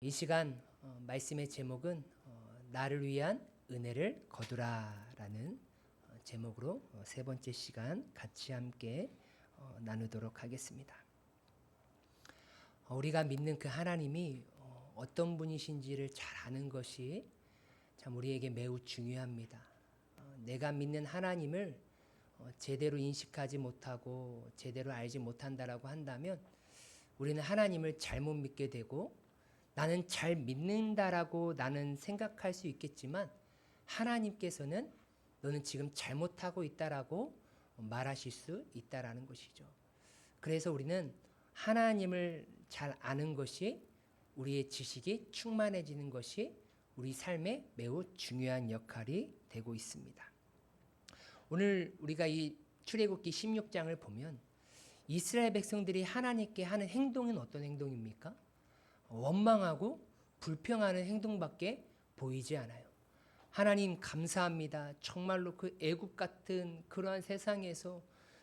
이 시간 말씀의 제목은 나를 위한 은혜를 거두라라는 제목으로 세 번째 시간 같이 함께 나누도록 하겠습니다. 우리가 믿는 그 하나님이 어떤 분이신지를 잘 아는 것이 참 우리에게 매우 중요합니다. 내가 믿는 하나님을 제대로 인식하지 못하고 제대로 알지 못한다라고 한다면 우리는 하나님을 잘못 믿게 되고 나는 잘 믿는다라고 나는 생각할 수 있겠지만 하나님께서는 너는 지금 잘못하고 있다라고 말하실 수 있다라는 것이죠. 그래서 우리는 하나님을 잘 아는 것이 우리의 지식이 충만해지는 것이 우리 삶에 매우 중요한 역할이 되고 있습니다. 오늘 우리가 이 출애굽기 16장을 보면 이스라엘 백성들이 하나님께 하는 행동은 어떤 행동입니까? 원망하고 불평하는 행동밖에 보이지 않아요. 하나님 감사합니다. 정말로 그 애굽 같은 그러한 세상에서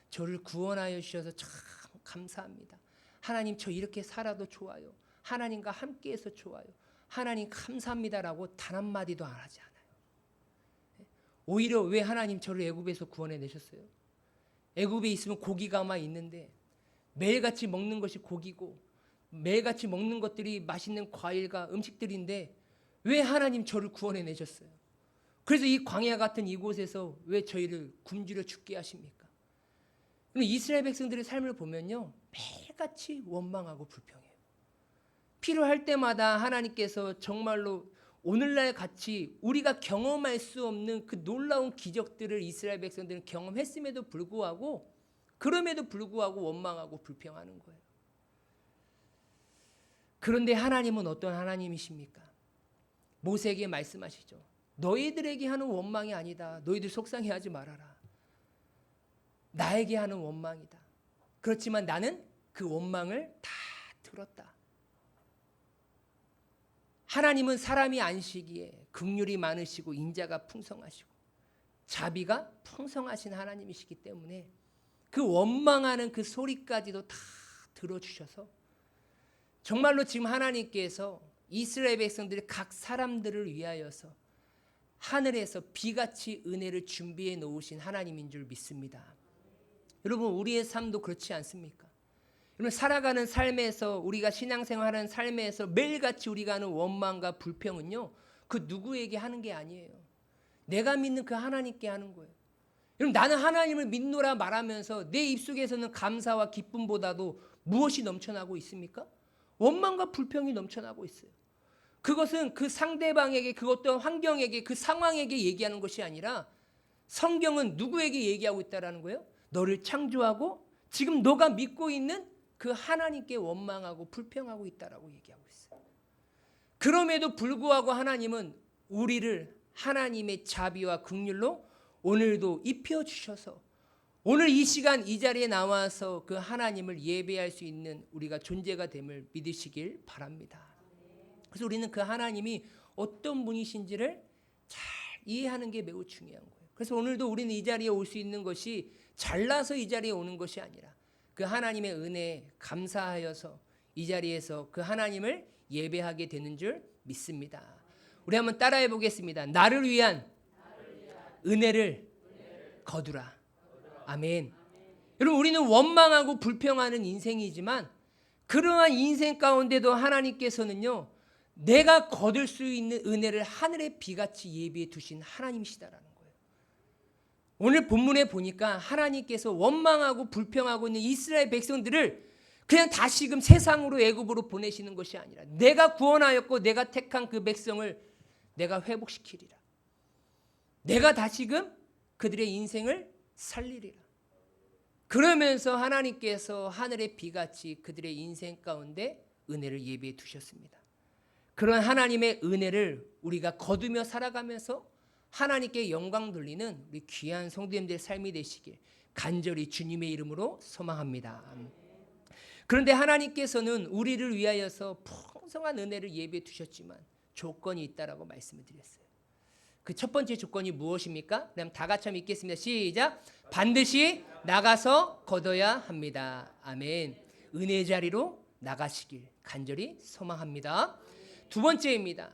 저를 구원하여 주셔서 참 감사합니다. 하나님 저 이렇게 살아도 좋아요. 하나님과 함께해서 좋아요. 하나님 감사합니다라고 단 한마디도 안 하지 않아요. 오히려 왜 하나님 저를 애굽에서 구원해 내셨어요? 애굽에 있으면 고기가만 있는데 매일같이 먹는 것이 고기고 매일같이 먹는 것들이 맛있는 과일과 음식들인데 왜 하나님 저를 구원해 내셨어요? 그래서 이 광야 같은 이곳에서 왜 저희를 굶주려 죽게 하십니까? 이스라엘 백성들의 삶을 보면요, 매일같이 원망하고 불평해요. 필요할 때마다 하나님께서 정말로 오늘날 같이 우리가 경험할 수 없는 그 놀라운 기적들을 이스라엘 백성들은 경험했음에도 불구하고 그럼에도 불구하고 원망하고 불평하는 거예요. 그런데 하나님은 어떤 하나님이십니까? 모세에게 말씀하시죠. 너희들에게 하는 원망이 아니다. 너희들 속상해하지 말아라. 나에게 하는 원망이다. 그렇지만 나는 그 원망을 다 들었다. 하나님은 사람이 안시기에 긍휼이 많으시고 인자가 풍성하시고 자비가 풍성하신 하나님이시기 때문에 그 원망하는 그 소리까지도 다 들어주셔서 정말로 지금 하나님께서 이스라엘 백성들이 각 사람들을 위하여서 하늘에서 비같이 은혜를 준비해 놓으신 하나님인 줄 믿습니다. 여러분 우리의 삶도 그렇지 않습니까? 여러분 살아가는 삶에서 우리가 신앙생활하는 삶에서 매일같이 우리가 하는 원망과 불평은요, 그 누구에게 하는 게 아니에요. 내가 믿는 그 하나님께 하는 거예요. 여러분 나는 하나님을 믿노라 말하면서 내 입속에서는 감사와 기쁨보다도 무엇이 넘쳐나고 있습니까? 원망과 불평이 넘쳐나고 있어요. 그것은 그 상대방에게, 그 어떤 환경에게, 그 상황에게 얘기하는 것이 아니라 성경은 누구에게 얘기하고 있다라는 거예요? 너를 창조하고 지금 너가 믿고 있는 그 하나님께 원망하고 불평하고 있다라고 얘기하고 있어요. 그럼에도 불구하고 하나님은 우리를 하나님의 자비와 긍휼로 오늘도 입혀주셔서 오늘 이 시간 이 자리에 나와서 그 하나님을 예배할 수 있는 우리가 존재가 됨을 믿으시길 바랍니다. 그래서 우리는 그 하나님이 어떤 분이신지를 잘 이해하는 게 매우 중요한 거예요. 그래서 오늘도 우리는 이 자리에 올 수 있는 것이 잘나서 이 자리에 오는 것이 아니라 그 하나님의 은혜에 감사하여서 이 자리에서 그 하나님을 예배하게 되는 줄 믿습니다. 우리 한번 따라해 보겠습니다. 나를 위한 은혜를 거두라. 아멘. 여러분 우리는 원망하고 불평하는 인생이지만 그러한 인생 가운데도 하나님께서는요, 내가 거둘 수 있는 은혜를 하늘의 비같이 예비해 두신 하나님이시다라는 거예요. 오늘 본문에 보니까 하나님께서 원망하고 불평하고 있는 이스라엘 백성들을 그냥 다시금 세상으로 애굽으로 보내시는 것이 아니라 내가 구원하였고 내가 택한 그 백성을 내가 회복시키리라. 내가 다시금 그들의 인생을 살리리라. 그러면서 하나님께서 하늘의 비같이 그들의 인생 가운데 은혜를 예비해 두셨습니다. 그런 하나님의 은혜를 우리가 거두며 살아가면서 하나님께 영광 돌리는 우리 귀한 성도님들의 삶이 되시길 간절히 주님의 이름으로 소망합니다. 그런데 하나님께서는 우리를 위하여서 풍성한 은혜를 예비해 두셨지만 조건이 있다라고 말씀을 드렸어요. 그 첫 번째 조건이 무엇입니까? 그럼 다 같이 한번 읽겠습니다. 시작. 반드시 나가서 거둬야 합니다. 아멘. 은혜의 자리로 나가시길 간절히 소망합니다. 두 번째입니다.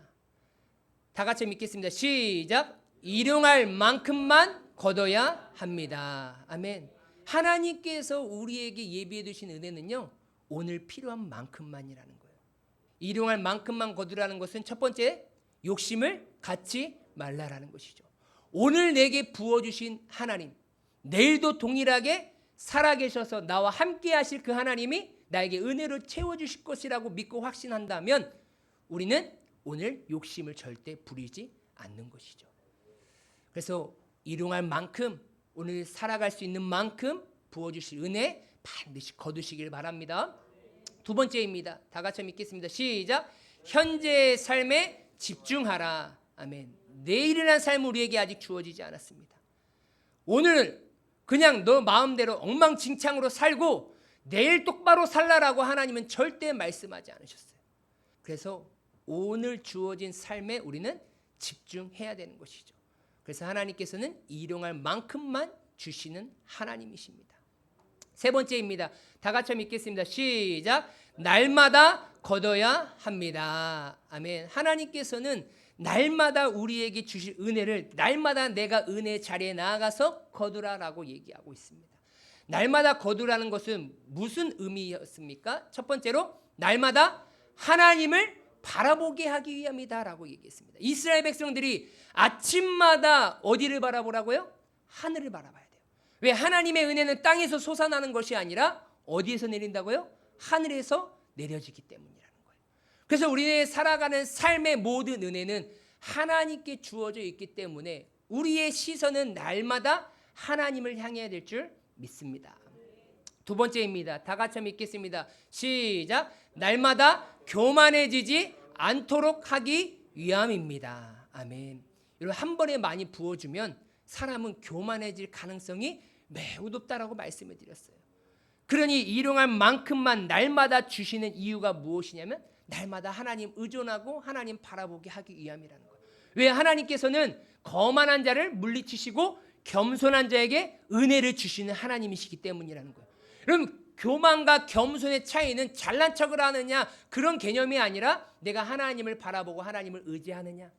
다 같이 믿겠습니다. 시작. 일용할 만큼만 거둬야 합니다. 아멘. 하나님께서 우리에게 예비해 두신 은혜는요, 오늘 필요한 만큼만이라는 거예요. 일용할 만큼만 거두라는 것은 첫 번째, 욕심을 갖지 말라라는 것이죠. 오늘 내게 부어주신 하나님, 내일도 동일하게 살아계셔서 나와 함께 하실 그 하나님이 나에게 은혜로 채워주실 것이라고 믿고 확신한다면 우리는 오늘 욕심을 절대 부리지 않는 것이죠. 그래서 일용할 만큼, 오늘 살아갈 수 있는 만큼 부어주실 은혜 반드시 거두시길 바랍니다. 두 번째입니다. 다 같이 믿겠습니다. 시작. 현재의 삶에 집중하라. 아멘. 내일이라는 삶은 우리에게 아직 주어지지 않았습니다. 오늘 그냥 너 마음대로 엉망진창으로 살고 내일 똑바로 살라라고 하나님은 절대 말씀하지 않으셨어요. 그래서 오늘 주어진 삶에 우리는 집중해야 되는 것이죠. 그래서 하나님께서는 일용할 만큼만 주시는 하나님이십니다. 세 번째입니다. 다 같이 믿겠습니다. 시작. 날마다 거둬야 합니다. 아멘. 하나님께서는 날마다 우리에게 주실 은혜를 날마다 내가 은혜의 자리에 나아가서 거두라라고 얘기하고 있습니다. 날마다 거두라는 것은 무슨 의미였습니까? 첫 번째로 날마다 하나님을 바라보게 하기 위함이다라고 얘기했습니다. 이스라엘 백성들이 아침마다 어디를 바라보라고요? 하늘을 바라봐야 돼요. 왜? 하나님의 은혜는 땅에서 솟아나는 것이 아니라 어디에서 내린다고요? 하늘에서 내려지기 때문이라는 거예요. 그래서 우리의 살아가는 삶의 모든 은혜는 하나님께 주어져 있기 때문에 우리의 시선은 날마다 하나님을 향해야 될 줄 믿습니다. 두 번째입니다. 다 같이 믿겠습니다. 시작. 날마다 교만해지지 않도록 하기 위함입니다. 아멘. 여러분, 한 번에 많이 부어주면 사람은 교만해질 가능성이 매우 높다라고 말씀을 드렸어요. 그러니 일용할 만큼만 날마다 주시는 이유가 무엇이냐면 날마다 하나님 의존하고 하나님 바라보게 하기 위함이라는 거예요. 왜? 하나님께서는 거만한 자를 물리치시고 겸손한 자에게 은혜를 주시는 하나님이시기 때문이라는 거예요. 여러분, 교만과 겸손의 차이는 잘난 척을 하느냐 그런 개념이 아니라 내가 하나님을 바라보고 하나님을 의지하느냐,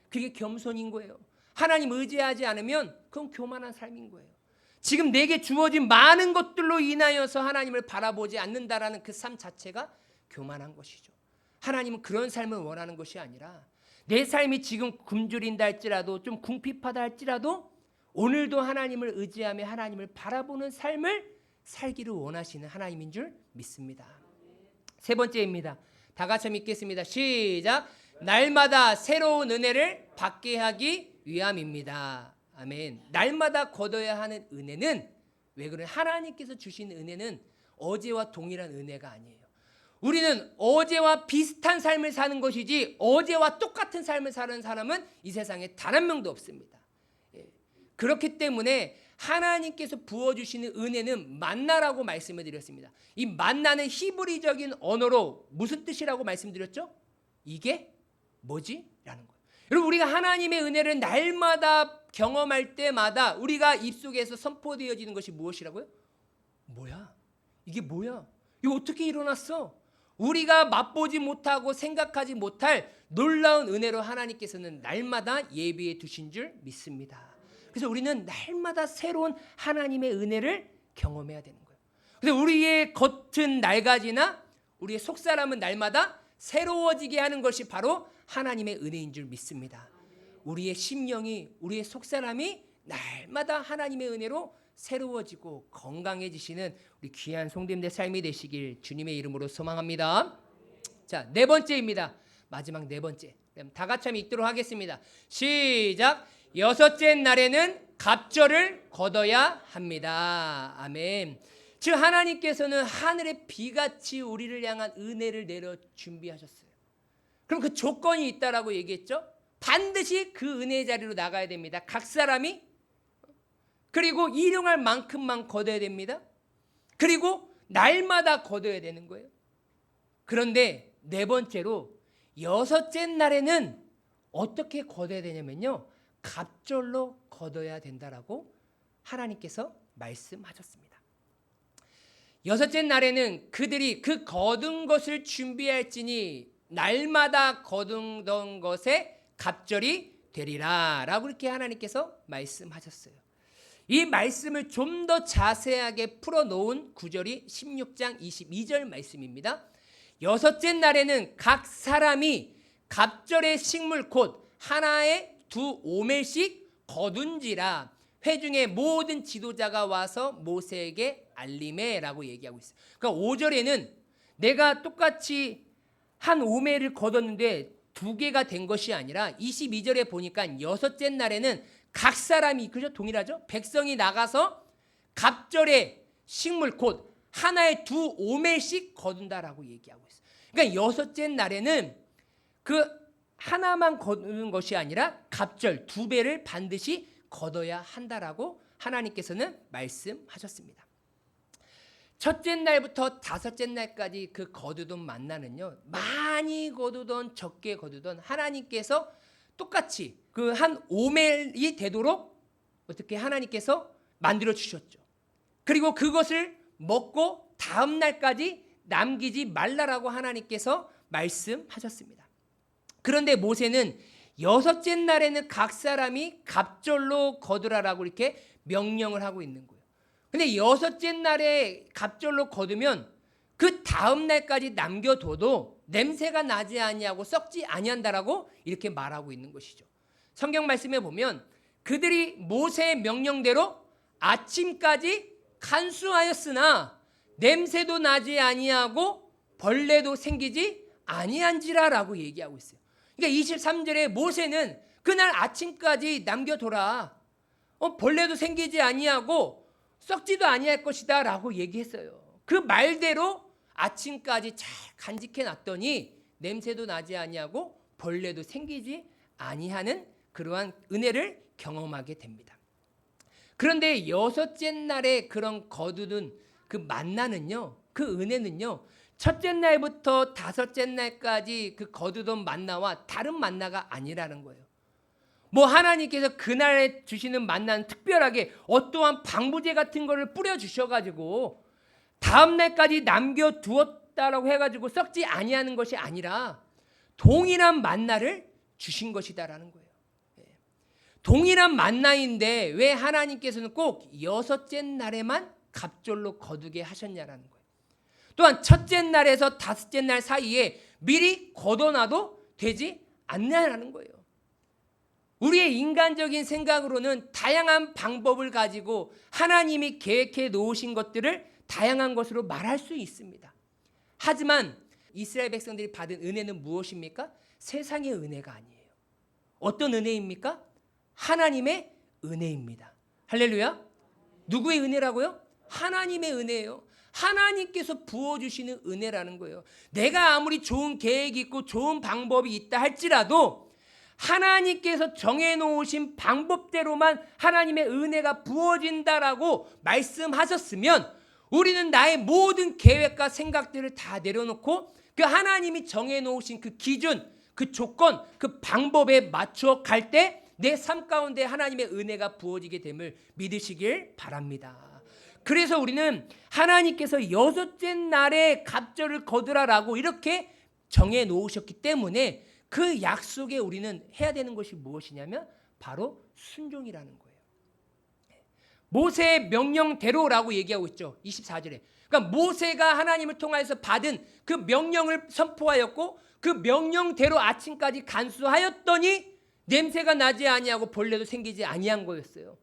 그게 겸손인 거예요. 하나님 의지하지 않으면 그건 교만한 삶인 거예요. 지금 내게 주어진 많은 것들로 인하여서 하나님을 바라보지 않는다라는 그 삶 자체가 교만한 것이죠. 하나님은 그런 삶을 원하는 것이 아니라 내 삶이 지금 굶주린다 할지라도 좀 궁핍하다 할지라도 오늘도 하나님을 의지하며 하나님을 바라보는 삶을 살기를 원하시는 하나님인 줄 믿습니다. 세 번째입니다. 다 같이 믿겠습니다. 시작. 날마다 새로운 은혜를 받게 하기 위함입니다. 아멘. 날마다 거둬야 하는 은혜는 왜 그래? 하나님께서 주신 은혜는 어제와 동일한 은혜가 아니에요. 우리는 어제와 비슷한 삶을 사는 것이지 어제와 똑같은 삶을 사는 사람은 이 세상에 단 한 명도 없습니다. 그렇기 때문에 하나님께서 부어주시는 은혜는 만나라고 말씀을 드렸습니다. 이 만나는 히브리적인 언어로 무슨 뜻이라고 말씀드렸죠? 이게 뭐지? 라는 거예요. 여러분, 우리가 하나님의 은혜를 날마다 경험할 때마다 우리가 입속에서 선포되어지는 것이 무엇이라고요? 뭐야? 이게 뭐야? 이거 어떻게 일어났어? 우리가 맛보지 못하고 생각하지 못할 놀라운 은혜로 하나님께서는 날마다 예비해 두신 줄 믿습니다. 그래서 우리는 날마다 새로운 하나님의 은혜를 경험해야 되는 거예요. 그래서 우리의 겉은 낡아지나 우리의 속사람은 날마다 새로워지게 하는 것이 바로 하나님의 은혜인 줄 믿습니다. 우리의 심령이, 우리의 속사람이 날마다 하나님의 은혜로 새로워지고 건강해지시는 우리 귀한 송됨된 삶이 되시길 주님의 이름으로 소망합니다. 자, 네 번째입니다. 마지막 네 번째. 다 같이 한번 읽도록 하겠습니다. 시작. 여섯째 날에는 갑절을 거둬야 합니다. 아멘. 즉 하나님께서는 하늘의 비같이 우리를 향한 은혜를 내려 준비하셨어요. 그럼 그 조건이 있다라고 얘기했죠. 반드시 그 은혜의 자리로 나가야 됩니다. 각 사람이. 그리고 일용할 만큼만 거둬야 됩니다. 그리고 날마다 거둬야 되는 거예요. 그런데 네 번째로 여섯째 날에는 어떻게 거둬야 되냐면요, 갑절로 거둬야 된다라고 하나님께서 말씀하셨습니다. 여섯째 날에는 그들이 그 거둔 것을 준비할지니 날마다 거두던 것에 갑절이 되리라 라고 이렇게 하나님께서 말씀하셨어요. 이 말씀을 좀 더 자세하게 풀어놓은 구절이 16장 22절 말씀입니다. 여섯째 날에는 각 사람이 갑절의 식물 곧 하나에 2오멜씩 거둔지라 회중의 모든 지도자가 와서 모세에게 알림해 라고 얘기하고 있어요. 그러니까 5절에는 내가 똑같이 한 오멜을 거뒀는데 2개가 된 것이 아니라 22절에 보니까 여섯째 날에는 각 사람이, 그죠? 동일하죠? 백성이 나가서 갑절의 식물 곧 하나에 2오멜씩 거둔다라고 얘기하고 있어요. 그러니까 여섯째 날에는 그 하나만 거두는 것이 아니라 갑절 2배를 반드시 거둬야 한다라고 하나님께서는 말씀하셨습니다. 첫째 날부터 다섯째 날까지 그 거두던 만나는요, 많이 거두던 적게 거두던 하나님께서 똑같이 그 한 오멜이 되도록 어떻게 하나님께서 만들어 주셨죠. 그리고 그것을 먹고 다음 날까지 남기지 말라라고 하나님께서 말씀하셨습니다. 그런데 모세는 여섯째 날에는 각 사람이 갑절로 거두라라고 이렇게 명령을 하고 있는 거예요. 근데 여섯째 날에 갑절로 거두면 그 다음 날까지 남겨둬도 냄새가 나지 아니하고 썩지 아니한다라고 이렇게 말하고 있는 것이죠. 성경 말씀에 보면 그들이 모세의 명령대로 아침까지 간수하였으나 냄새도 나지 아니하고 벌레도 생기지 아니한지라라고 얘기하고 있어요. 그러니까 23절에 모세는 그날 아침까지 남겨둬라. 벌레도 생기지 아니하고 썩지도 아니할 것이다 라고 얘기했어요. 그 말대로 아침까지 잘 간직해 놨더니 냄새도 나지 아니하고 벌레도 생기지 아니하는 그러한 은혜를 경험하게 됩니다. 그런데 여섯째 날에 그런 거두는 그 만나는요, 그 은혜는요, 첫째 날부터 다섯째 날까지 그 거두던 만나와 다른 만나가 아니라는 거예요. 뭐 하나님께서 그날에 주시는 만나는 특별하게 어떠한 방부제 같은 거를 뿌려 주셔가지고 다음 날까지 남겨두었다라고 해가지고 썩지 아니하는 것이 아니라 동일한 만나를 주신 것이다라는 거예요. 동일한 만나인데 왜 하나님께서는 꼭 여섯째 날에만 갑절로 거두게 하셨냐라는 거예요. 또한 첫째 날에서 다섯째 날 사이에 미리 걷어놔도 되지 않냐라는 거예요. 우리의 인간적인 생각으로는 다양한 방법을 가지고 하나님이 계획해 놓으신 것들을 다양한 것으로 말할 수 있습니다. 하지만 이스라엘 백성들이 받은 은혜는 무엇입니까? 세상의 은혜가 아니에요. 어떤 은혜입니까? 하나님의 은혜입니다. 할렐루야. 누구의 은혜라고요? 하나님의 은혜예요. 하나님께서 부어주시는 은혜라는 거예요. 내가 아무리 좋은 계획이 있고 좋은 방법이 있다 할지라도 하나님께서 정해놓으신 방법대로만 하나님의 은혜가 부어진다라고 말씀하셨으면 우리는 나의 모든 계획과 생각들을 다 내려놓고 그 하나님이 정해놓으신 그 기준, 그 조건, 그 방법에 맞춰 갈 때 내 삶 가운데 하나님의 은혜가 부어지게 됨을 믿으시길 바랍니다. 그래서 우리는 하나님께서 여섯째 날에 갑절을 거두라라고 이렇게 정해 놓으셨기 때문에 그 약속에 우리는 해야 되는 것이 무엇이냐면 바로 순종이라는 거예요. 모세의 명령대로라고 얘기하고 있죠. 24절에. 그러니까 모세가 하나님을 통해서 받은 그 명령을 선포하였고 그 명령대로 아침까지 간수하였더니 냄새가 나지 아니하고 벌레도 생기지 아니한 거였어요.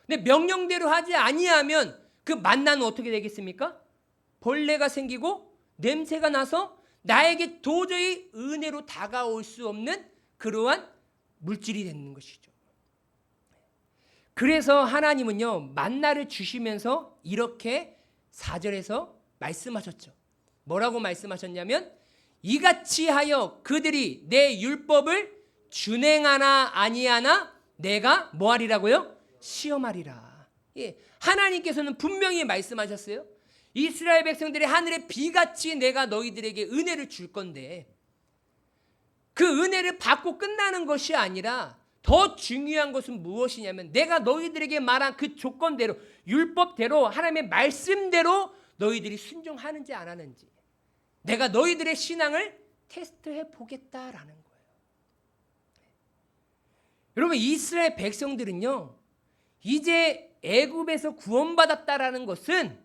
근데 명령대로 하지 아니하면 그 만나는 어떻게 되겠습니까? 벌레가 생기고 냄새가 나서 나에게 도저히 은혜로 다가올 수 없는 그러한 물질이 되는 것이죠. 그래서 하나님은요, 만나를 주시면서 이렇게 4절에서 말씀하셨죠. 뭐라고 말씀하셨냐면 이같이 하여 그들이 내 율법을 준행하나 아니하나 내가 뭐하리라고요? 시험하리라. 예, 하나님께서는 분명히 말씀하셨어요. 이스라엘 백성들이 하늘의 비같이 내가 너희들에게 은혜를 줄 건데 그 은혜를 받고 끝나는 것이 아니라 더 중요한 것은 무엇이냐면 내가 너희들에게 말한 그 조건대로 율법대로 하나님의 말씀대로 너희들이 순종하는지 안 하는지 내가 너희들의 신앙을 테스트해 보겠다라는 거예요. 여러분, 이스라엘 백성들은요, 이제 애굽에서 구원받았다라는 것은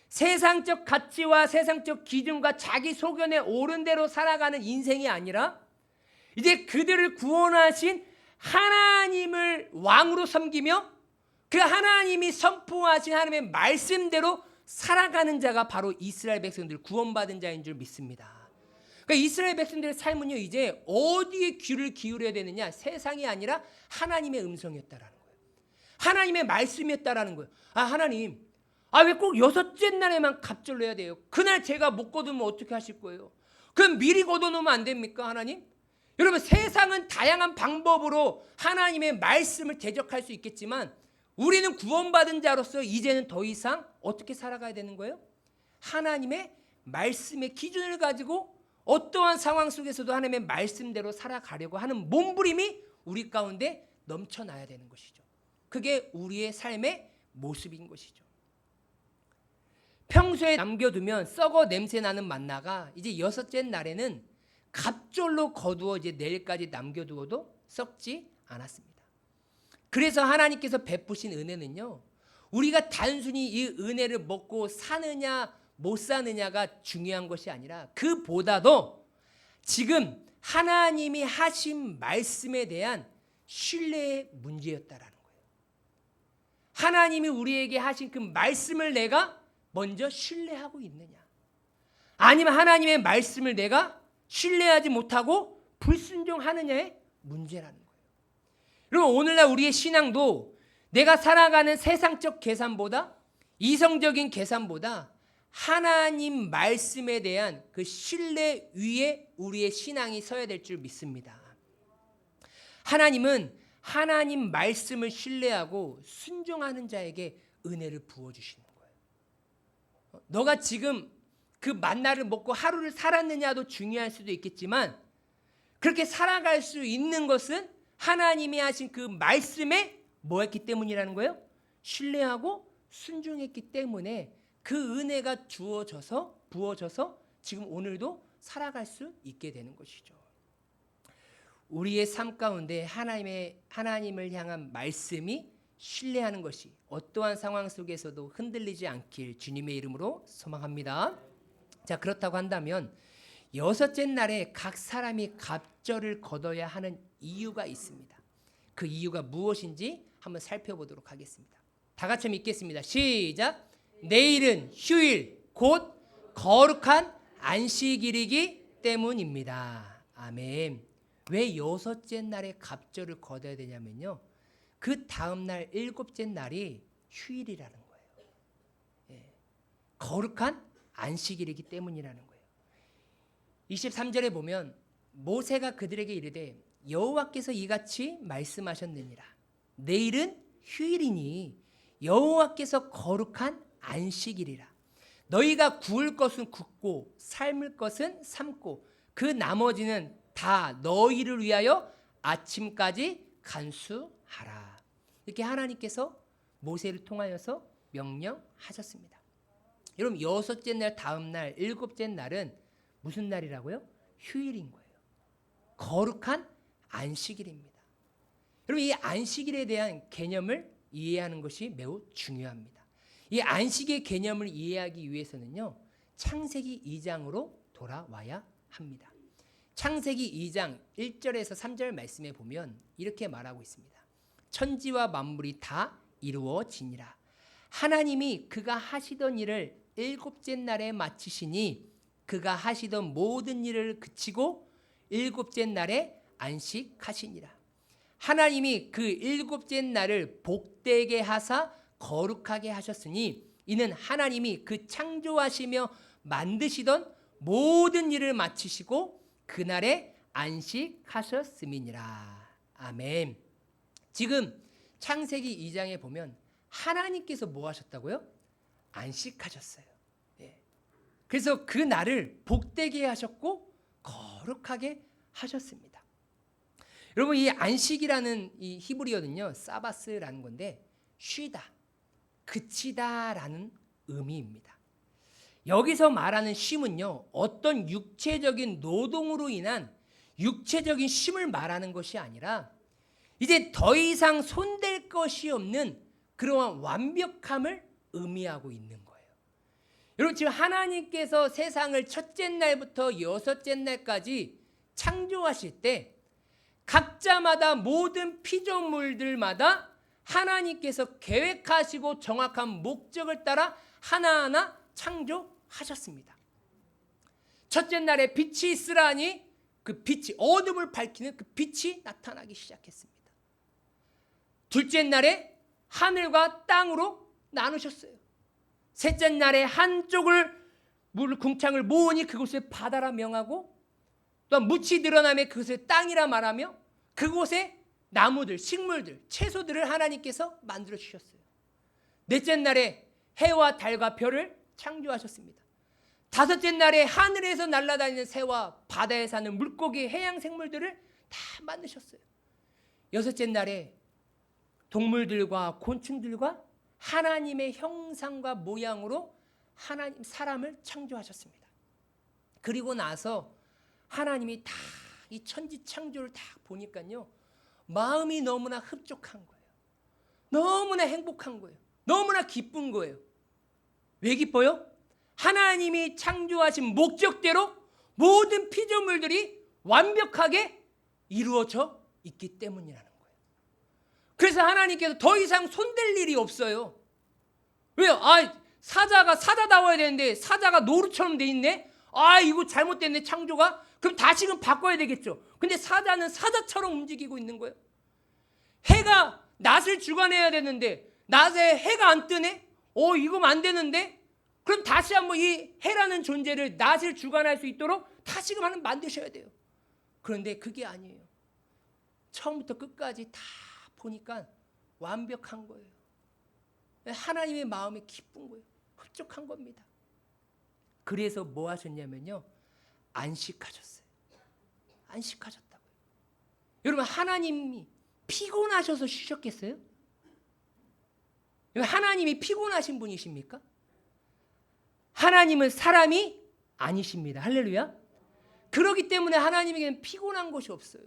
세상적 가치와 세상적 기준과 자기 소견에 옳은 대로 살아가는 인생이 아니라 이제 그들을 구원하신 하나님을 왕으로 섬기며 그 하나님이 선포하신 하나님의 말씀대로 살아가는 자가 바로 이스라엘 백성들, 구원받은 자인 줄 믿습니다. 그러니까 이스라엘 백성들의 삶은요, 이제 어디에 귀를 기울여야 되느냐, 세상이 아니라 하나님의 음성이었다라는 거예요. 하나님의 말씀이었다라는 거예요. 아, 하나님, 왜 꼭 6째 날에만 갑절로 해야 돼요? 그날 제가 못 거두면 어떻게 하실 거예요? 그럼 미리 거둬놓으면 안 됩니까, 하나님? 여러분, 세상은 다양한 방법으로 하나님의 말씀을 대적할 수 있겠지만 우리는 구원받은 자로서 이제는 더 이상 어떻게 살아가야 되는 거예요? 하나님의 말씀의 기준을 가지고 어떠한 상황 속에서도 하나님의 말씀대로 살아가려고 하는 몸부림이 우리 가운데 넘쳐나야 되는 것이죠. 그게 우리의 삶의 모습인 것이죠. 평소에 남겨두면 썩어 냄새나는 만나가 이제 6째 날에는 갑절로 거두어 이제 내일까지 남겨두어도 썩지 않았습니다. 그래서 하나님께서 베푸신 은혜는요, 우리가 단순히 이 은혜를 먹고 사느냐 못 사느냐가 중요한 것이 아니라 그보다도 지금 하나님이 하신 말씀에 대한 신뢰의 문제였다라는 거예요. 하나님이 우리에게 하신 그 말씀을 내가 먼저 신뢰하고 있느냐, 아니면 하나님의 말씀을 내가 신뢰하지 못하고 불순종하느냐의 문제라는 거예요. 여러분, 오늘날 우리의 신앙도 내가 살아가는 세상적 계산보다, 이성적인 계산보다 하나님 말씀에 대한 그 신뢰 위에 우리의 신앙이 서야 될 줄 믿습니다. 하나님은 하나님 말씀을 신뢰하고 순종하는 자에게 은혜를 부어주시는 거예요. 너가 지금 그 만나를 먹고 하루를 살았느냐도 중요할 수도 있겠지만, 그렇게 살아갈 수 있는 것은 하나님이 하신 그 말씀에 뭐 했기 때문이라는 거예요? 신뢰하고 순종했기 때문에 그 은혜가 부어져서 지금 오늘도 살아갈 수 있게 되는 것이죠. 우리의 삶 가운데 하나님을 향한 말씀이 신뢰하는 것이 어떠한 상황 속에서도 흔들리지 않길 주님의 이름으로 소망합니다. 자, 그렇다고 한다면 6째 날에 각 사람이 갑절을 거둬야 하는 이유가 있습니다. 그 이유가 무엇인지 한번 살펴보도록 하겠습니다. 다 같이 읽겠습니다. 시작. 내일은 휴일, 곧 거룩한 안식일이기 때문입니다. 아멘. 왜 6째 날에 갑절을 거둬야 되냐면요, 그 다음 날 7째 날이 휴일이라는 거예요. 거룩한 안식일이기 때문이라는 거예요. 23절에 보면 모세가 그들에게 이르되 여호와께서 이같이 말씀하셨느니라. 내일은 휴일이니 여호와께서 거룩한 안식일이라. 너희가 구울 것은 굽고 삶을 것은 삶고 그 나머지는 다 너희를 위하여 아침까지 간수하라. 이렇게 하나님께서 모세를 통하여서 명령하셨습니다. 여러분, 6째 날 다음 날 7째 날은 무슨 날이라고요? 휴일인 거예요. 거룩한 안식일입니다. 여러분, 이 안식일에 대한 개념을 이해하는 것이 매우 중요합니다. 이 안식의 개념을 이해하기 위해서는요, 창세기 2장으로 돌아와야 합니다. 창세기 2장 1절에서 3절 말씀에 보면 이렇게 말하고 있습니다. 천지와 만물이 다 이루어지니라. 하나님이 그가 하시던 일을 7째 날에 마치시니 그가 하시던 모든 일을 그치고 7째 날에 안식하시니라. 하나님이 그 7째 날을 복되게 하사 거룩하게 하셨으니 이는 하나님이 그 창조하시며 만드시던 모든 일을 마치시고 그날에 안식하셨음이니라. 아멘. 지금 창세기 2장에 보면 하나님께서 뭐 하셨다고요? 안식하셨어요. 그래서 그 날을 복되게 하셨고 거룩하게 하셨습니다. 여러분, 이 안식이라는 이 히브리어는요, 사바스라는 건데 쉬다, 그치다라는 의미입니다. 여기서 말하는 쉼은요, 어떤 육체적인 노동으로 인한 육체적인 쉼을 말하는 것이 아니라 이제 더 이상 손댈 것이 없는 그러한 완벽함을 의미하고 있는 거예요. 여러분, 지금 하나님께서 세상을 첫째 날부터 여섯째 날까지 창조하실 때 각자마다 모든 피조물들마다 하나님께서 계획하시고 정확한 목적을 따라 하나하나 창조하셨습니다. 첫째 날에 빛이 있으라니 그 빛이 어둠을 밝히는 그 빛이 나타나기 시작했습니다. 둘째 날에 하늘과 땅으로 나누셨어요. 셋째 날에 한쪽을 물 궁창을 모으니 그곳을 바다라 명하고, 또한 묻이 늘어남에 그것을 땅이라 말하며 그곳에 나무들, 식물들, 채소들을 하나님께서 만들어 주셨어요. 넷째 날에 해와 달과 별을 창조하셨습니다. 다섯째 날에 하늘에서 날아다니는 새와 바다에 사는 물고기, 해양 생물들을 다 만드셨어요. 여섯째 날에 동물들과 곤충들과 하나님의 형상과 모양으로 하나님 사람을 창조하셨습니다. 그리고 나서 하나님이 다 이 천지 창조를 다 보니까요, 마음이 너무나 흡족한 거예요. 너무나 행복한 거예요. 너무나 기쁜 거예요. 왜 기뻐요? 하나님이 창조하신 목적대로 모든 피조물들이 완벽하게 이루어져 있기 때문이라는 거예요. 그래서 하나님께서 더 이상 손댈 일이 없어요. 왜요? 사자가 사자다워야 되는데 사자가 노루처럼 돼 있네? 이거 잘못됐네, 창조가. 그럼 다시금 바꿔야 되겠죠. 근데 사자는 사자처럼 움직이고 있는 거예요. 해가 낮을 주관해야 되는데 낮에 해가 안 뜨네? 이거면 안 되는데? 그럼 다시 한번 이 해라는 존재를 낮을 주관할 수 있도록 다시금 하나 만드셔야 돼요. 그런데 그게 아니에요. 처음부터 끝까지 다 보니까 완벽한 거예요. 하나님의 마음이 기쁜 거예요. 흡족한 겁니다. 그래서 뭐 하셨냐면요, 안식하셨어요. 안식하셨다고요. 여러분, 하나님이 피곤하셔서 쉬셨겠어요? 하나님이 피곤하신 분이십니까? 하나님은 사람이 아니십니다. 할렐루야. 그렇기 때문에 하나님에게는 피곤한 것이 없어요.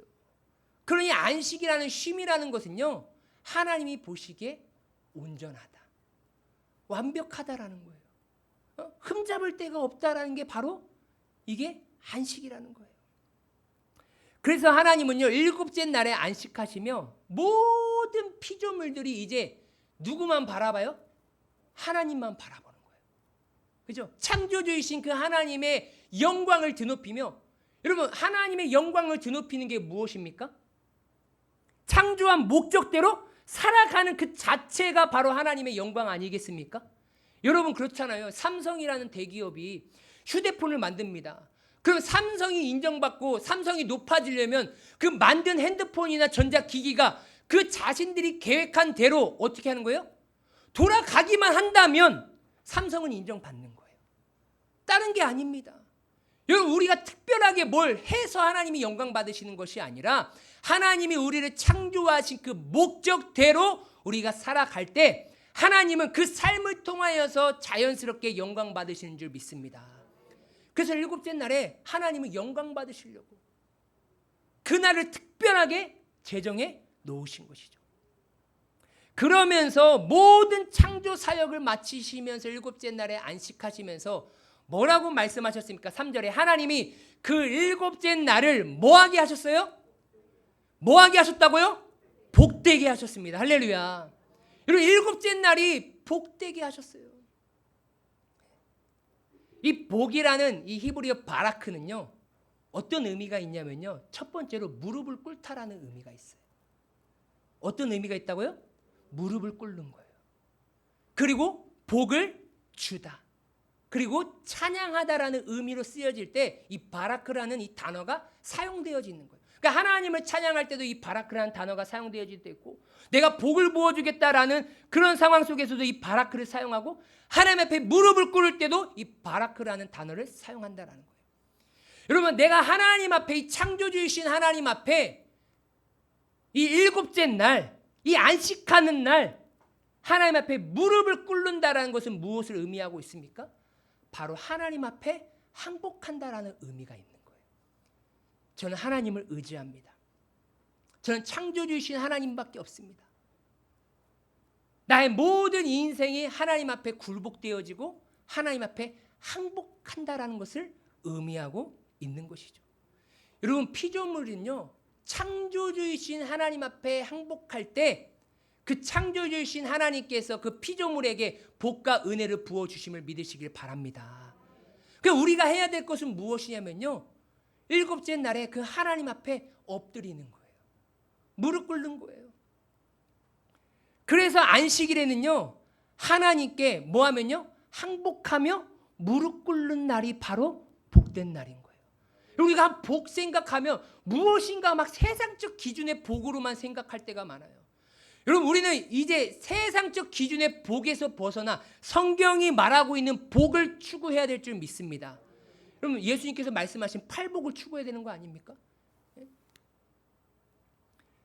그러니 안식이라는 쉼이라는 것은요, 하나님이 보시기에 온전하다, 완벽하다라는 거예요. 흠잡을 데가 없다라는 게 바로 이게 안식이라는 거예요. 그래서 하나님은요, 일곱째 날에 안식하시며 모든 피조물들이 이제 누구만 바라봐요? 하나님만 바라보는 거예요. 그죠? 창조주이신 그 하나님의 영광을 드높이며, 여러분, 하나님의 영광을 드높이는 게 무엇입니까? 창조한 목적대로 살아가는 그 자체가 바로 하나님의 영광 아니겠습니까? 여러분, 그렇잖아요. 삼성이라는 대기업이 휴대폰을 만듭니다. 그럼 삼성이 인정받고 삼성이 높아지려면 그 만든 핸드폰이나 전자기기가 그 자신들이 계획한 대로 어떻게 하는 거예요? 돌아가기만 한다면 삼성은 인정받는 거예요. 다른 게 아닙니다. 여러분, 우리가 특별하게 뭘 해서 하나님이 영광 받으시는 것이 아니라 하나님이 우리를 창조하신 그 목적대로 우리가 살아갈 때 하나님은 그 삶을 통하여서 자연스럽게 영광 받으시는 줄 믿습니다. 그래서 일곱째 날에 하나님은 영광 받으시려고 그날을 특별하게 제정해 놓으신 것이죠. 그러면서 모든 창조 사역을 마치시면서 일곱째 날에 안식하시면서 뭐라고 말씀하셨습니까? 3절에 하나님이 그 일곱째 날을 뭐하게 하셨어요? 뭐하게 하셨다고요? 복되게 하셨습니다. 할렐루야. 여러분, 일곱째 날이 복되게 하셨어요. 이 복이라는 이 히브리어 바라크는요, 어떤 의미가 있냐면요, 첫 번째로 무릎을 꿇다라는 의미가 있어요. 어떤 의미가 있다고요? 무릎을 꿇는 거예요. 그리고 복을 주다, 그리고 찬양하다라는 의미로 쓰여질 때 이 바라크라는 이 단어가 사용되어지는 거예요. 그러니까 하나님을 찬양할 때도 이 바라크라는 단어가 사용되어질 때 있고, 내가 복을 부어주겠다라는 그런 상황 속에서도 이 바라크를 사용하고, 하나님 앞에 무릎을 꿇을 때도 이 바라크라는 단어를 사용한다라는 거예요. 여러분, 내가 하나님 앞에, 이 창조주이신 하나님 앞에 이 일곱째 날, 이 안식하는 날 하나님 앞에 무릎을 꿇는다라는 것은 무엇을 의미하고 있습니까? 바로 하나님 앞에 항복한다라는 의미가 있는 거예요. 저는 하나님을 의지합니다. 저는 창조주이신 하나님밖에 없습니다. 나의 모든 인생이 하나님 앞에 굴복되어지고 하나님 앞에 항복한다라는 것을 의미하고 있는 것이죠. 여러분, 피조물은요, 창조주이신 하나님 앞에 항복할 때 그 창조주이신 하나님께서 그 피조물에게 복과 은혜를 부어주심을 믿으시길 바랍니다. 그러니까 우리가 해야 될 것은 무엇이냐면요, 일곱째 날에 그 하나님 앞에 엎드리는 거예요. 무릎 꿇는 거예요. 그래서 안식일에는요, 하나님께 뭐 하면요, 항복하며 무릎 꿇는 날이 바로 복된 날인 거예요. 우리가 복 생각하면 무엇인가 막 세상적 기준의 복으로만 생각할 때가 많아요. 여러분, 우리는 이제 세상적 기준의 복에서 벗어나 성경이 말하고 있는 복을 추구해야 될 줄 믿습니다. 여러분, 예수님께서 말씀하신 팔복을 추구해야 되는 거 아닙니까?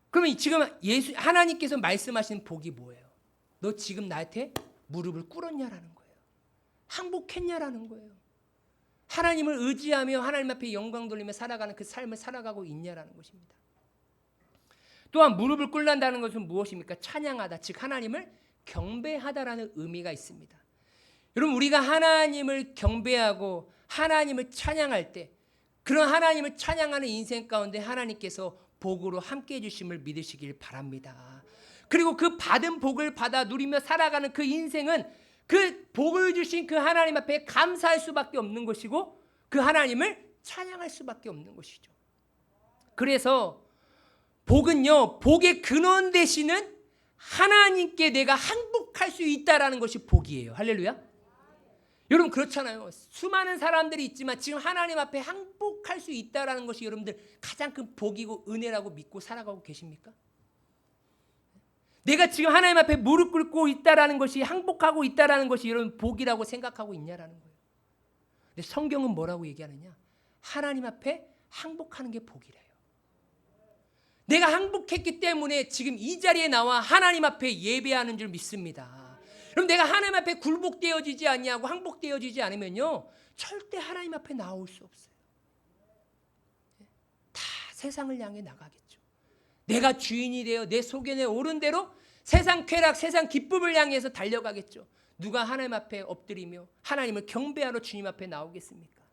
그러면 지금 하나님께서 말씀하신 복이 뭐예요? 너 지금 나한테 무릎을 꿇었냐라는 거예요. 항복했냐라는 거예요. 하나님을 의지하며 하나님 앞에 영광 돌리며 살아가는 그 삶을 살아가고 있냐라는 것입니다. 또한 무릎을 꿇는다는 것은 무엇입니까? 찬양하다, 즉 하나님을 경배하다라는 의미가 있습니다. 여러분, 우리가 하나님을 경배하고 하나님을 찬양할 때, 그런 하나님을 찬양하는 인생 가운데 하나님께서 복으로 함께 해주심을 믿으시길 바랍니다. 그리고 그 받은 복을 받아 누리며 살아가는 그 인생은 그 복을 주신 그 하나님 앞에 감사할 수밖에 없는 것이고 그 하나님을 찬양할 수밖에 없는 것이죠. 그래서 복은요, 복의 근원 되시는 하나님께 내가 항복할 수 있다라는 것이 복이에요. 할렐루야. 여러분, 그렇잖아요. 수많은 사람들이 있지만 지금 하나님 앞에 항복할 수 있다라는 것이 여러분들 가장 큰 복이고 은혜라고 믿고 살아가고 계십니까? 내가 지금 하나님 앞에 무릎 꿇고 있다라는 것이, 항복하고 있다라는 것이 여러분 복이라고 생각하고 있냐라는 거예요. 근데 성경은 뭐라고 얘기하느냐? 하나님 앞에 항복하는 게 복이래요. 내가 항복했기 때문에 지금 이 자리에 나와 하나님 앞에 예배하는 줄 믿습니다. 그럼 내가 하나님 앞에 굴복되어지지 아니하고 항복되어지지 않으면요, 절대 하나님 앞에 나올 수 없어요. 다 세상을 향해 나가겠죠. 내가 주인이 되어 내 소견에 오른 대로 세상 쾌락, 세상 기쁨을 향해서 달려가겠죠. 누가 하나님 앞에 엎드리며 하나님을 경배하러 주님 앞에 나오겠습니까?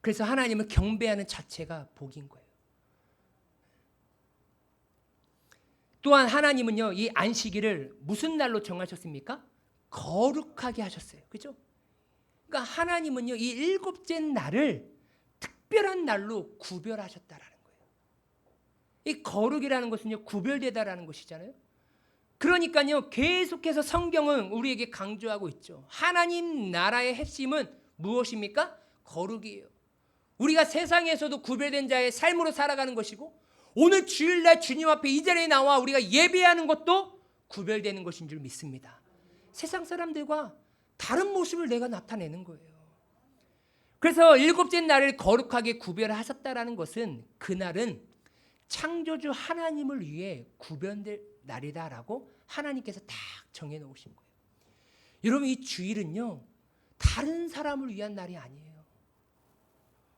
그래서 하나님을 경배하는 자체가 복인 거예요. 또한 하나님은요, 이 안식일을 무슨 날로 정하셨습니까? 거룩하게 하셨어요. 그렇죠? 그러니까 하나님은요, 이 일곱째 날을 특별한 날로 구별하셨다라는 거예요. 이 거룩이라는 것은요, 구별되다라는 것이잖아요. 그러니까요, 계속해서 성경은 우리에게 강조하고 있죠. 하나님 나라의 핵심은 무엇입니까? 거룩이에요. 우리가 세상에서도 구별된 자의 삶으로 살아가는 것이고, 오늘 주일날 주님 앞에 이 자리에 나와 우리가 예배하는 것도 구별되는 것인 줄 믿습니다. 세상 사람들과 다른 모습을 내가 나타내는 거예요. 그래서 일곱째 날을 거룩하게 구별하셨다라는 것은 그날은 창조주 하나님을 위해 구별될 날이다라고 하나님께서 딱 정해놓으신 거예요. 여러분, 이 주일은요, 다른 사람을 위한 날이 아니에요.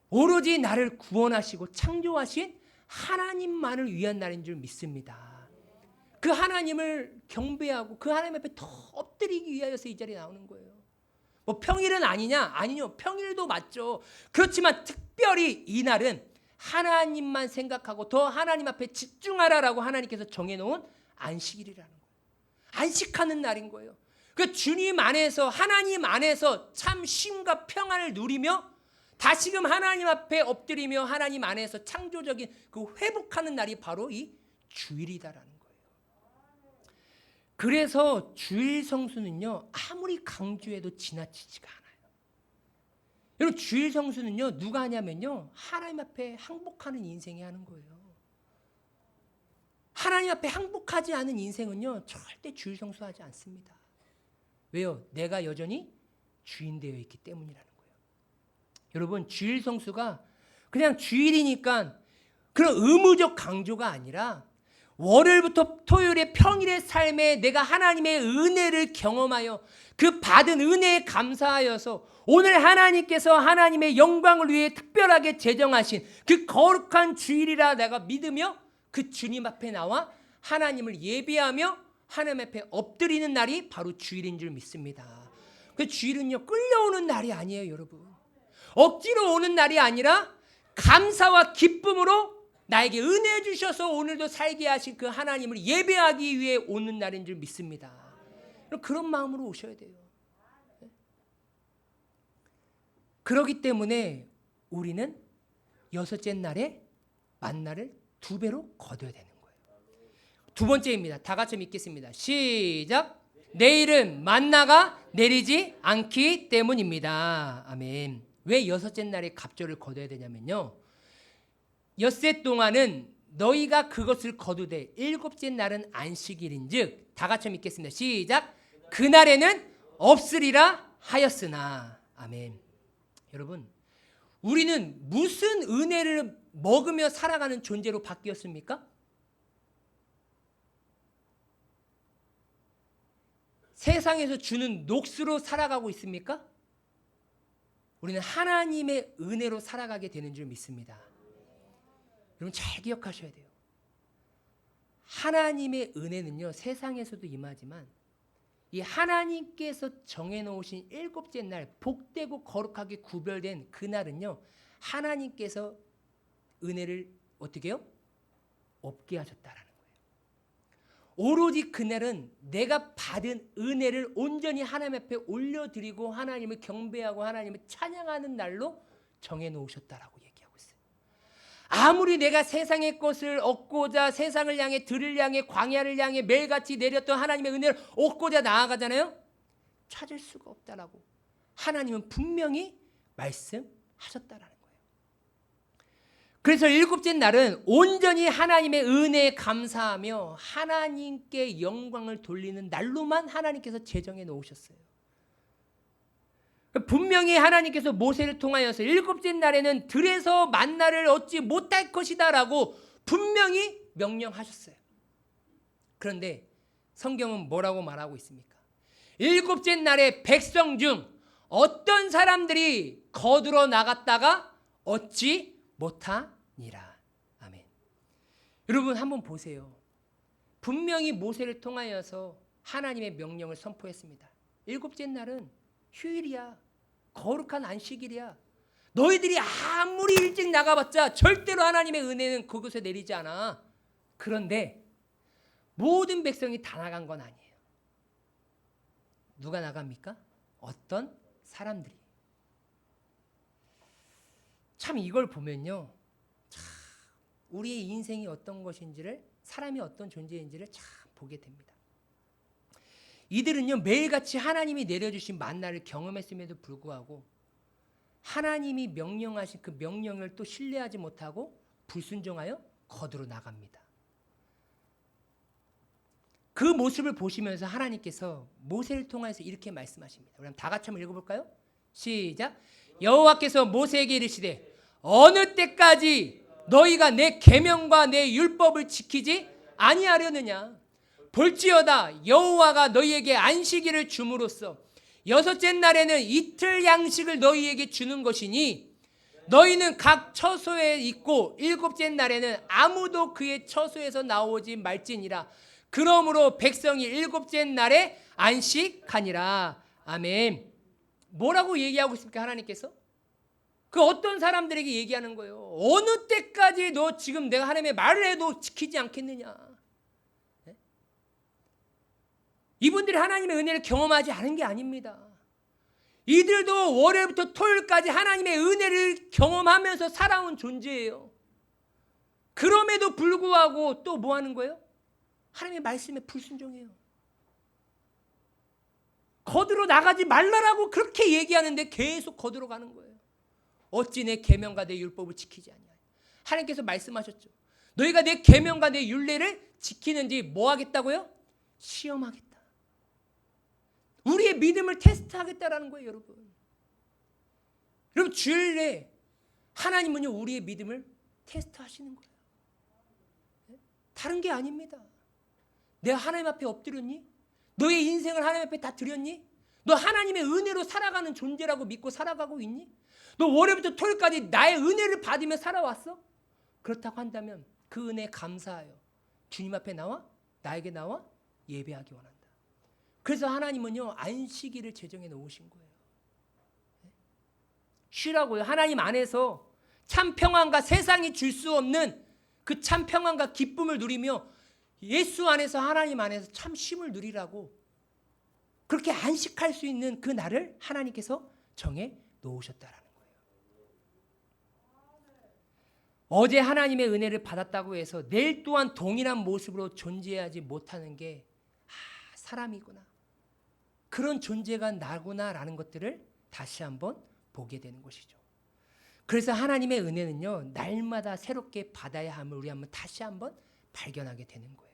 오로지 나를 구원하시고 창조하신 하나님만을 위한 날인 줄 믿습니다. 그 하나님을 경배하고 그 하나님 앞에 더 엎드리기 위하여서 이 자리에 나오는 거예요. 뭐 평일은 아니냐? 아니요. 평일도 맞죠. 그렇지만 특별히 이 날은 하나님만 생각하고 더 하나님 앞에 집중하라라고 하나님께서 정해놓은 안식일이라는 거예요. 안식하는 날인 거예요. 그 주님 안에서, 하나님 안에서 참 쉼과 평안을 누리며 다시금 하나님 앞에 엎드리며 하나님 안에서 창조적인 그 회복하는 날이 바로 이 주일이다라는 거예요. 그래서 주일 성수는요, 아무리 강조해도 지나치지가 않아요. 여러분, 주일 성수는요, 누가 하냐면요, 하나님 앞에 항복하는 인생이 하는 거예요. 하나님 앞에 항복하지 않은 인생은요, 절대 주일 성수하지 않습니다. 왜요? 내가 여전히 주인 되어 있기 때문이라는 거예요. 여러분, 주일 성수가 그냥 주일이니까 그런 의무적 강조가 아니라 월요일부터 토요일의 평일의 삶에 내가 하나님의 은혜를 경험하여 그 받은 은혜에 감사하여서 오늘 하나님께서 하나님의 영광을 위해 특별하게 제정하신 그 거룩한 주일이라 내가 믿으며 그 주님 앞에 나와 하나님을 예배하며 하나님 앞에 엎드리는 날이 바로 주일인 줄 믿습니다. 그 주일은요, 끌려오는 날이 아니에요, 여러분. 억지로 오는 날이 아니라 감사와 기쁨으로 나에게 은혜 주셔서 오늘도 살게 하신 그 하나님을 예배하기 위해 오는 날인 줄 믿습니다. 그런 마음으로 오셔야 돼요. 그렇기 때문에 우리는 여섯째 날에 만나를 2배로 거둬야 되는 거예요. 두 번째입니다. 다 같이 믿겠습니다. 시작. 내일은 만나가 내리지 않기 때문입니다. 아멘. 왜 여섯째 날에 갑절을 거둬야 되냐면요, 엿새 동안은 너희가 그것을 거두되 일곱째 날은 안식일인즉, 다 같이 믿겠습니다. 시작. 그날에는 없으리라 하였으나. 아멘. 여러분, 우리는 무슨 은혜를 먹으며 살아가는 존재로 바뀌었습니까? 세상에서 주는 녹수로 살아가고 있습니까? 우리는 하나님의 은혜로 살아가게 되는 줄 믿습니다. 여러분 잘 기억하셔야 돼요. 하나님의 은혜는요, 세상에서도 임하지만 이 하나님께서 정해놓으신 일곱째 날, 복되고 거룩하게 구별된 그날은요, 하나님께서 은혜를 어떻게 해요? 없게 하셨다라는 거예요. 오로지 그날은 내가 받은 은혜를 온전히 하나님 앞에 올려드리고 하나님을 경배하고 하나님을 찬양하는 날로 정해놓으셨다라고 얘기하고 있어요. 아무리 내가 세상의 것을 얻고자 세상을 향해 들을 향해 광야를 향해 매일같이 내렸던 하나님의 은혜를 얻고자 나아가잖아요. 찾을 수가 없다라고 하나님은 분명히 말씀하셨다라는 거예요. 그래서 일곱째 날은 온전히 하나님의 은혜에 감사하며 하나님께 영광을 돌리는 날로만 하나님께서 제정해 놓으셨어요. 분명히 하나님께서 모세를 통하여서 일곱째 날에는 들에서 만나를 얻지 못할 것이다 라고 분명히 명령하셨어요. 그런데 성경은 뭐라고 말하고 있습니까? 일곱째 날에 백성 중 어떤 사람들이 거두러 나갔다가 얻지 못하니라. 아멘. 여러분 한번 보세요. 분명히 모세를 통하여서 하나님의 명령을 선포했습니다. 일곱째 날은 휴일이야. 거룩한 안식일이야. 너희들이 아무리 일찍 나가봤자 절대로 하나님의 은혜는 그곳에 내리지 않아. 그런데 모든 백성이 다 나간 건 아니에요. 누가 나갑니까? 어떤 사람들이. 참 이걸 보면요, 참 우리의 인생이 어떤 것인지를, 사람이 어떤 존재인지를 참 보게 됩니다. 이들은요, 매일같이 하나님이 내려주신 만나를 경험했음에도 불구하고 하나님이 명령하신 그 명령을 또 신뢰하지 못하고 불순종하여 거두러 나갑니다. 그 모습을 보시면서 하나님께서 모세를 통해서 이렇게 말씀하십니다. 그럼 다 같이 한번 읽어볼까요? 시작. 여호와께서 모세에게 이르시되 어느 때까지 너희가 내 계명과 내 율법을 지키지 아니하려느냐. 볼지어다 여호와가 너희에게 안식일을 줌으로써 여섯째 날에는 이틀 양식을 너희에게 주는 것이니 너희는 각 처소에 있고 일곱째 날에는 아무도 그의 처소에서 나오지 말지니라. 그러므로 백성이 일곱째 날에 안식하니라. 아멘. 뭐라고 얘기하고 있습니까? 하나님께서 그 어떤 사람들에게 얘기하는 거예요. 어느 때까지 너 지금 내가 하나님의 말을 해도 지키지 않겠느냐. 이분들이 하나님의 은혜를 경험하지 않은 게 아닙니다. 이들도 월요일부터 토요일까지 하나님의 은혜를 경험하면서 살아온 존재예요. 그럼에도 불구하고 또 뭐 하는 거예요? 하나님의 말씀에 불순종해요. 거두러 나가지 말라라고 그렇게 얘기하는데 계속 거두러 가는 거예요. 어찌 내 계명과 내 율법을 지키지 않냐. 하나님께서 말씀하셨죠. 너희가 내 계명과 내 율례를 지키는지 뭐 하겠다고요? 시험하겠다. 우리의 믿음을 테스트하겠다라는 거예요, 여러분. 여러분 주일에 하나님은요 우리의 믿음을 테스트하시는 거예요. 다른 게 아닙니다. 내가 하나님 앞에 엎드렸니? 너의 인생을 하나님 앞에 다 드렸니? 너 하나님의 은혜로 살아가는 존재라고 믿고 살아가고 있니? 너 월요일부터 토요일까지 나의 은혜를 받으며 살아왔어? 그렇다고 한다면 그 은혜에 감사하여 주님 앞에 나와 나에게 나와 예배하기 원한다. 그래서 하나님은요 안식일을 제정해 놓으신 거예요. 쉬라고요. 하나님 안에서 참 평안과 세상이 줄 수 없는 그 참 평안과 기쁨을 누리며 예수 안에서 하나님 안에서 참 쉼을 누리라고 그렇게 안식할 수 있는 그 날을 하나님께서 정해 놓으셨다라는 거예요. 어제 하나님의 은혜를 받았다고 해서 내일 또한 동일한 모습으로 존재하지 못하는 게 사람이구나. 그런 존재가 나구나라는 것들을 다시 한번 보게 되는 것이죠. 그래서 하나님의 은혜는요 날마다 새롭게 받아야 함을 우리 다시 한번 발견하게 되는 거예요.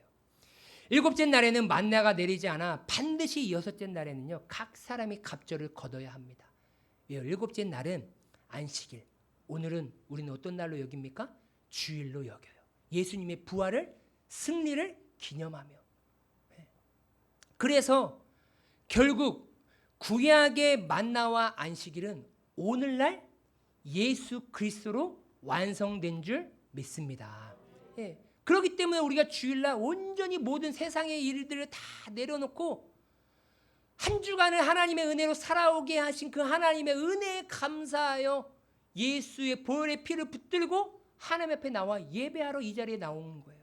일곱째 날에는 만나가 내리지 않아 반드시 여섯째 날에는요 각 사람이 갑절을 거둬야 합니다. 왜요? 일곱째 날은 안식일. 오늘은 우리는 어떤 날로 여깁니까? 주일로 여겨요. 예수님의 부활을 승리를 기념하며. 그래서 결국 구약의 만나와 안식일은 오늘날 예수 그리스도로 완성된 줄 믿습니다. 그렇기 때문에 우리가 주일날 온전히 모든 세상의 일들을 다 내려놓고 한 주간을 하나님의 은혜로 살아오게 하신 그 하나님의 은혜에 감사하여 예수의 보혈의 피를 붙들고 하나님 앞에 나와 예배하러 이 자리에 나오는 거예요.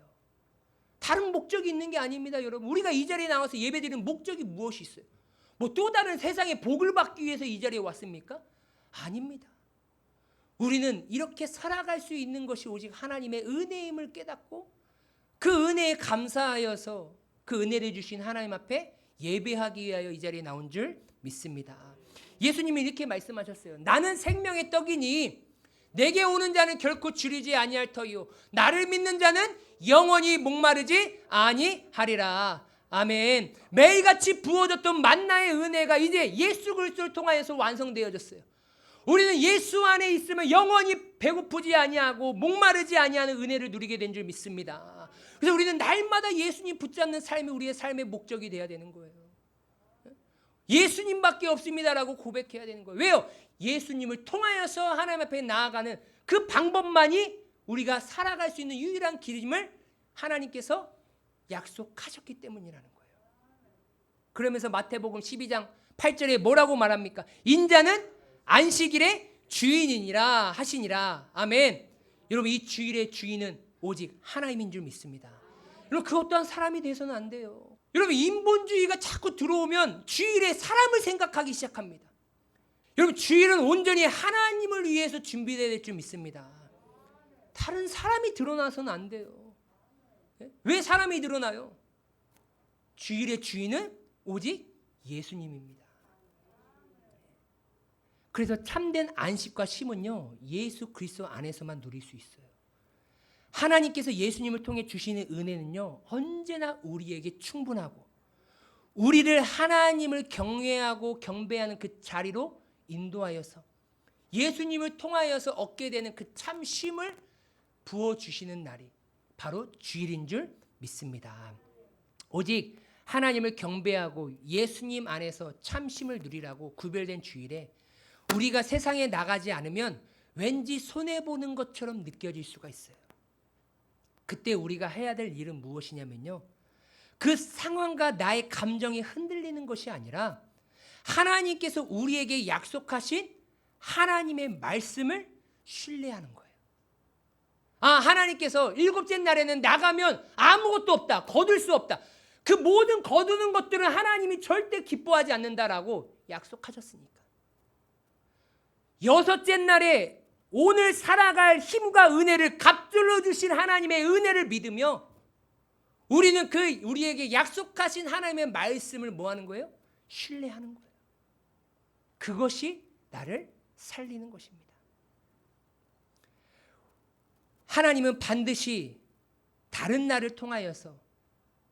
다른 목적이 있는 게 아닙니다, 여러분. 우리가 이 자리에 나와서 예배드리는 목적이 무엇이 있어요? 뭐 또 다른 세상의 복을 받기 위해서 이 자리에 왔습니까? 아닙니다. 우리는 이렇게 살아갈 수 있는 것이 오직 하나님의 은혜임을 깨닫고 그 은혜에 감사하여서 그 은혜를 주신 하나님 앞에 예배하기 위하여 이 자리에 나온 줄 믿습니다. 예수님이 이렇게 말씀하셨어요. 나는 생명의 떡이니 내게 오는 자는 결코 줄이지 아니할 터이요 나를 믿는 자는 영원히 목마르지 아니하리라. 아멘. 매일같이 부어졌던 만나의 은혜가 이제 예수 그리스도를 통하여서 완성되어졌어요. 우리는 예수 안에 있으면 영원히 배고프지 아니하고 목마르지 아니하는 은혜를 누리게 된 줄 믿습니다. 그래서 우리는 날마다 예수님 붙잡는 삶이 우리의 삶의 목적이 되어야 되는 거예요. 예수님밖에 없습니다라고 고백해야 되는 거예요. 왜요? 예수님을 통하여서 하나님 앞에 나아가는 그 방법만이 우리가 살아갈 수 있는 유일한 길임을 하나님께서 약속하셨기 때문이라는 거예요. 그러면서 마태복음 12장 8절에 뭐라고 말합니까? 인자는 안식일의 주인이니라 하시니라. 아멘. 여러분 이 주일의 주인은 오직 하나님인 줄 믿습니다. 여러분 그것 또한 사람이 돼서는 안 돼요. 여러분 인본주의가 자꾸 들어오면 주일에 사람을 생각하기 시작합니다. 여러분 주일은 온전히 하나님을 위해서 준비되어야 될 줄 믿습니다. 다른 사람이 드러나서는 안 돼요. 왜 사람이 드러나요? 주일의 주인은 오직 예수님입니다. 그래서 참된 안식과 쉼은요 예수 그리스도 안에서만 누릴 수 있어요. 하나님께서 예수님을 통해 주시는 은혜는요 언제나 우리에게 충분하고 우리를 하나님을 경외하고 경배하는 그 자리로 인도하여서 예수님을 통하여서 얻게 되는 그 참 쉼을 부어주시는 날이 바로 주일인 줄 믿습니다. 오직 하나님을 경배하고 예수님 안에서 참 쉼을 누리라고 구별된 주일에 우리가 세상에 나가지 않으면 왠지 손해보는 것처럼 느껴질 수가 있어요. 그때 우리가 해야 될 일은 무엇이냐면요 그 상황과 나의 감정이 흔들리는 것이 아니라 하나님께서 우리에게 약속하신 하나님의 말씀을 신뢰하는 거예요. 하나님께서 일곱째 날에는 나가면 아무것도 없다, 거둘 수 없다, 그 모든 거두는 것들은 하나님이 절대 기뻐하지 않는다라고 약속하셨으니까 여섯째 날에 오늘 살아갈 힘과 은혜를 값들어 주신 하나님의 은혜를 믿으며 우리는 우리에게 약속하신 하나님의 말씀을 뭐 하는 거예요? 신뢰하는 거예요. 그것이 나를 살리는 것입니다. 하나님은 반드시 다른 날을 통하여서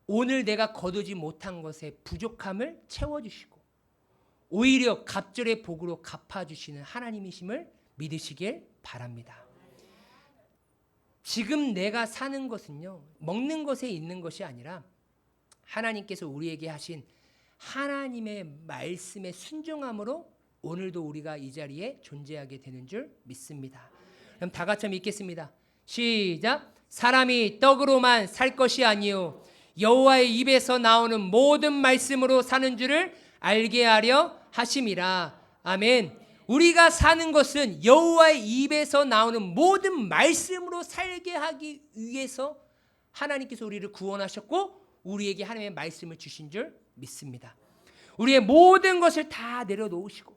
오늘 내가 거두지 못한 것의 부족함을 채워주시고 오히려 갑절의 복으로 갚아주시는 하나님이심을 믿으시길 바랍니다. 지금 내가 사는 것은요, 먹는 것에 있는 것이 아니라 하나님께서 우리에게 하신 하나님의 말씀에 순종함으로 오늘도 우리가 이 자리에 존재하게 되는 줄 믿습니다. 그럼 다 같이 읽겠습니다. 시작. 사람이 떡으로만 살 것이 아니요 여호와의 입에서 나오는 모든 말씀으로 사는 줄을 알게 하려 하심이라. 아멘. 우리가 사는 것은 여호와의 입에서 나오는 모든 말씀으로 살게 하기 위해서 하나님께서 우리를 구원하셨고 우리에게 하나님의 말씀을 주신 줄 믿습니다. 우리의 모든 것을 다 내려놓으시고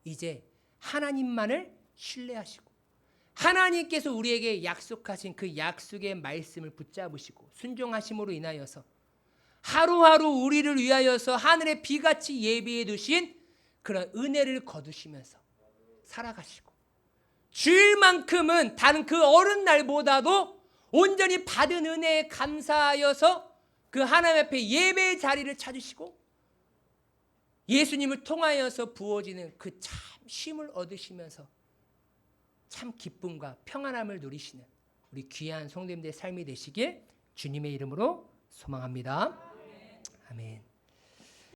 이제 하나님만을 신뢰하시고 하나님께서 우리에게 약속하신 그 약속의 말씀을 붙잡으시고 순종하심으로 인하여서 하루하루 우리를 위하여서 하늘의 비같이 예비해 두신 그런 은혜를 거두시면서 살아가시고 주일만큼은 다른 그 어느 날보다도 온전히 받은 은혜에 감사하여서 그 하나님 앞에 예배의 자리를 찾으시고 예수님을 통하여서 부어지는 그 참 쉼을 얻으시면서 참 기쁨과 평안함을 누리시는 우리 귀한 성도님들의 삶이 되시길 주님의 이름으로 소망합니다.